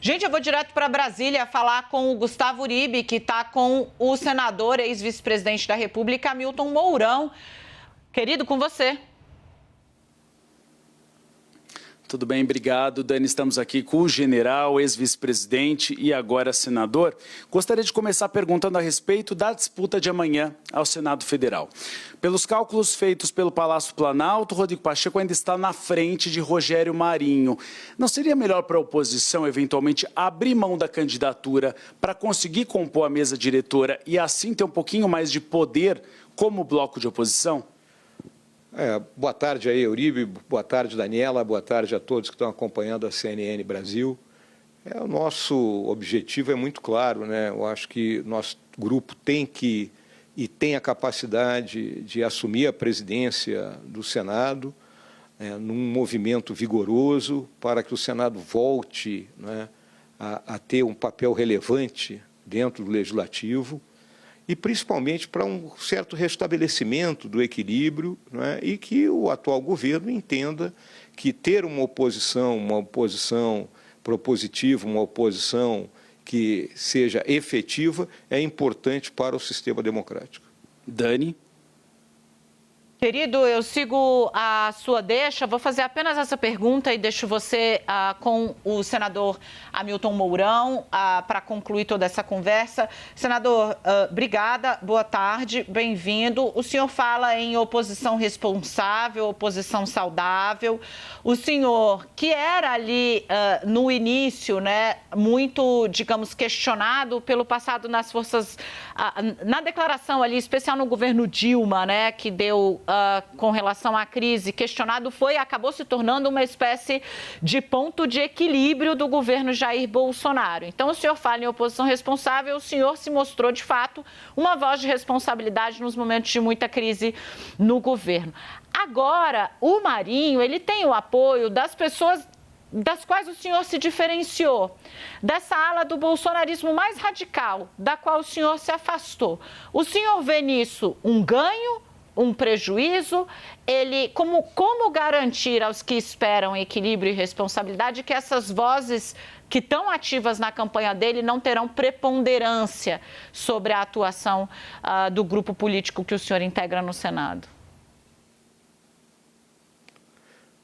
Gente, eu vou direto para Brasília falar com o Gustavo Uribe, que está com o senador, ex-vice-presidente da República, Hamilton Mourão. Querido, com você. Tudo bem, obrigado, Dani. Estamos aqui com o general, ex-vice-presidente e agora senador. Gostaria de começar perguntando a respeito da disputa de amanhã ao Senado Federal. Pelos cálculos feitos pelo Palácio Planalto, Rodrigo Pacheco ainda está na frente de Rogério Marinho. Não seria melhor para a oposição, eventualmente, abrir mão da candidatura para conseguir compor a mesa diretora e assim ter um pouquinho mais de poder como bloco de oposição? Boa tarde aí, Uribe, boa tarde, Daniela, boa tarde a todos que estão acompanhando a CNN Brasil. O nosso objetivo é muito claro, né? Eu acho que nosso grupo tem a capacidade de assumir a presidência do Senado, num movimento vigoroso para que o Senado volte, né, a ter um papel relevante dentro do Legislativo, e principalmente para um certo restabelecimento do equilíbrio, né, e que o atual governo entenda que ter uma oposição propositiva, uma oposição que seja efetiva, é importante para o sistema democrático. Dani? Querido, eu sigo a sua deixa, vou fazer apenas essa pergunta e deixo você com o senador Hamilton Mourão para concluir toda essa conversa. Senador, obrigada, boa tarde, bem-vindo. O senhor fala em oposição responsável, oposição saudável. O senhor, que era ali no início, né, muito, digamos, questionado pelo passado nas forças, na declaração ali, especial no governo Dilma, né, que deu com relação à crise, questionado acabou se tornando uma espécie de ponto de equilíbrio do governo Jair Bolsonaro. Então, o senhor fala em oposição responsável, o senhor se mostrou, de fato, uma voz de responsabilidade nos momentos de muita crise no governo. Agora, o Marinho, ele tem o apoio das pessoas das quais o senhor se diferenciou, dessa ala do bolsonarismo mais radical, da qual o senhor se afastou. O senhor vê nisso um ganho, um prejuízo? Como garantir aos que esperam equilíbrio e responsabilidade que essas vozes que estão ativas na campanha dele não terão preponderância sobre a atuação do grupo político que o senhor integra no Senado?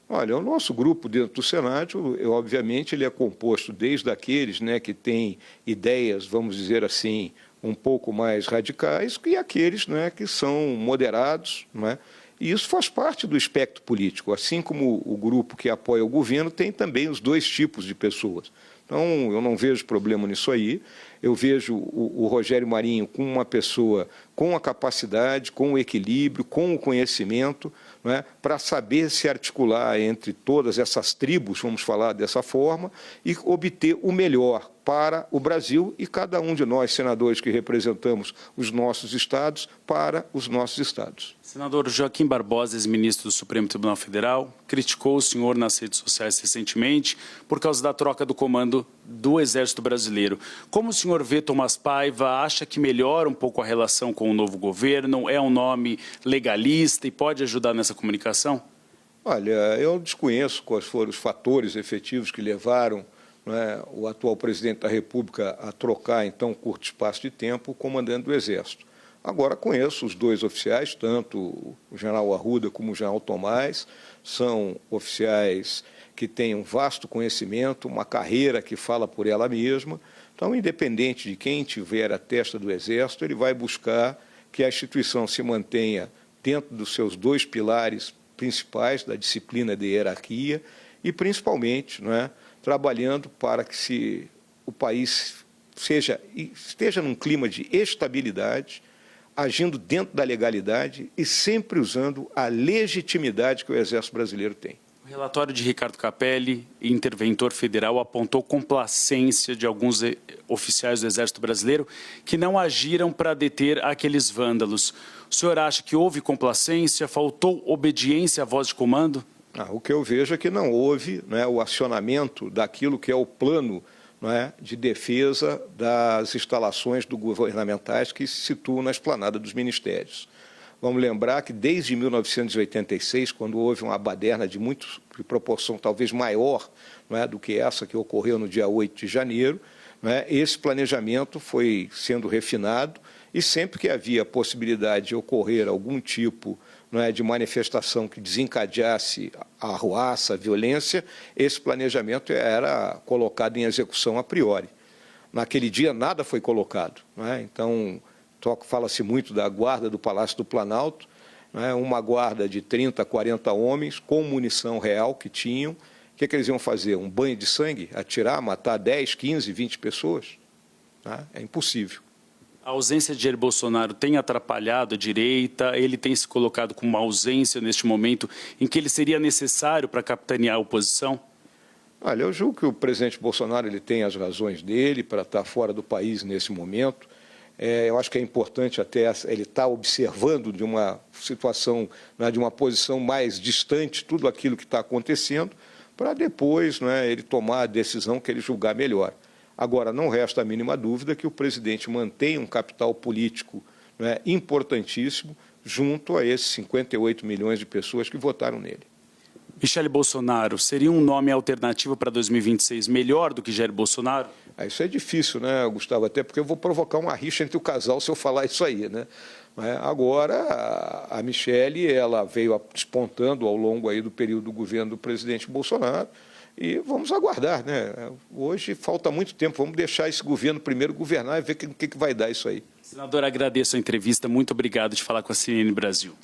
Olha, o nosso grupo dentro do Senado, obviamente, ele é composto desde aqueles, né, que têm ideias, vamos dizer assim, um pouco mais radicais, e aqueles, né, que são moderados, né? E isso faz parte do espectro político, assim como o grupo que apoia o governo tem também os dois tipos de pessoas. Então, eu não vejo problema nisso aí. Eu vejo o Rogério Marinho como uma pessoa com a capacidade, com o equilíbrio, com o conhecimento, né, para saber se articular entre todas essas tribos, vamos falar dessa forma, e obter o melhor para o Brasil e cada um de nós, senadores que representamos os nossos estados, para os nossos estados. Senador Joaquim Barbosa, ex-ministro do Supremo Tribunal Federal, criticou o senhor nas redes sociais recentemente por causa da troca do comando do Exército Brasileiro. Como o senhor vê Thomaz Paiva? Acha que melhora um pouco a relação com o novo governo? É um nome legalista e pode ajudar nessa comunicação? Olha, eu desconheço quais foram os fatores efetivos que levaram, né, o atual presidente da República a trocar, em tão curto espaço de tempo, o comandante do Exército. Agora, conheço os dois oficiais, tanto o general Arruda como o general Thomaz, são oficiais que têm um vasto conhecimento, uma carreira que fala por ela mesma. Então, independente de quem tiver a testa do Exército, ele vai buscar que a instituição se mantenha dentro dos seus dois pilares principais, da disciplina de hierarquia, e, principalmente, né, trabalhando para que o país esteja num clima de estabilidade, agindo dentro da legalidade e sempre usando a legitimidade que o Exército Brasileiro tem. O relatório de Ricardo Capelli, interventor federal, apontou complacência de alguns oficiais do Exército Brasileiro que não agiram para deter aqueles vândalos. O senhor acha que houve complacência, faltou obediência à voz de comando? O que eu vejo é que não houve, né, o acionamento daquilo que é o plano, né, de defesa das instalações governamentais que se situam na esplanada dos ministérios. Vamos lembrar que desde 1986, quando houve uma baderna de muitos político, em proporção talvez maior, não é, do que essa que ocorreu no dia 8 de janeiro. Não é? Esse planejamento foi sendo refinado e sempre que havia possibilidade de ocorrer algum tipo, não é, de manifestação que desencadeasse a arruaça, a violência, esse planejamento era colocado em execução a priori. Naquele dia nada foi colocado. Não é? Então, fala-se muito da guarda do Palácio do Planalto, não é? Uma guarda de 30, 40 homens com munição real que tinham. O que eles iam fazer? Um banho de sangue? Atirar, matar 10, 15, 20 pessoas? Não é? É impossível. A ausência de Jair Bolsonaro tem atrapalhado a direita? Ele tem se colocado com uma ausência neste momento em que ele seria necessário para capitanear a oposição? Olha, eu julgo que o presidente Bolsonaro ele tem as razões dele para estar fora do país nesse momento. Eu acho que é importante até ele estar observando de uma situação, né, de uma posição mais distante tudo aquilo que está acontecendo, para depois, né, ele tomar a decisão que ele julgar melhor. Agora, não resta a mínima dúvida que o presidente mantém um capital político, né, importantíssimo junto a esses 58 milhões de pessoas que votaram nele. Michele Bolsonaro seria um nome alternativo para 2026 melhor do que Jair Bolsonaro? Isso é difícil, né, Gustavo? Até porque eu vou provocar uma rixa entre o casal se eu falar isso aí, né? Agora, a Michele, ela veio despontando ao longo aí do período do governo do presidente Bolsonaro e vamos aguardar, né? Hoje falta muito tempo, vamos deixar esse governo primeiro governar e ver o que vai dar isso aí. Senador, agradeço a entrevista, muito obrigado de falar com a CNN Brasil.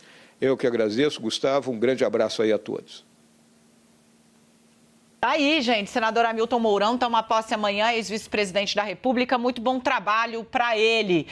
Eu que agradeço, Gustavo, um grande abraço aí a todos. Tá aí, gente, senador Hamilton Mourão toma posse amanhã, ex-vice-presidente da República, muito bom trabalho para ele.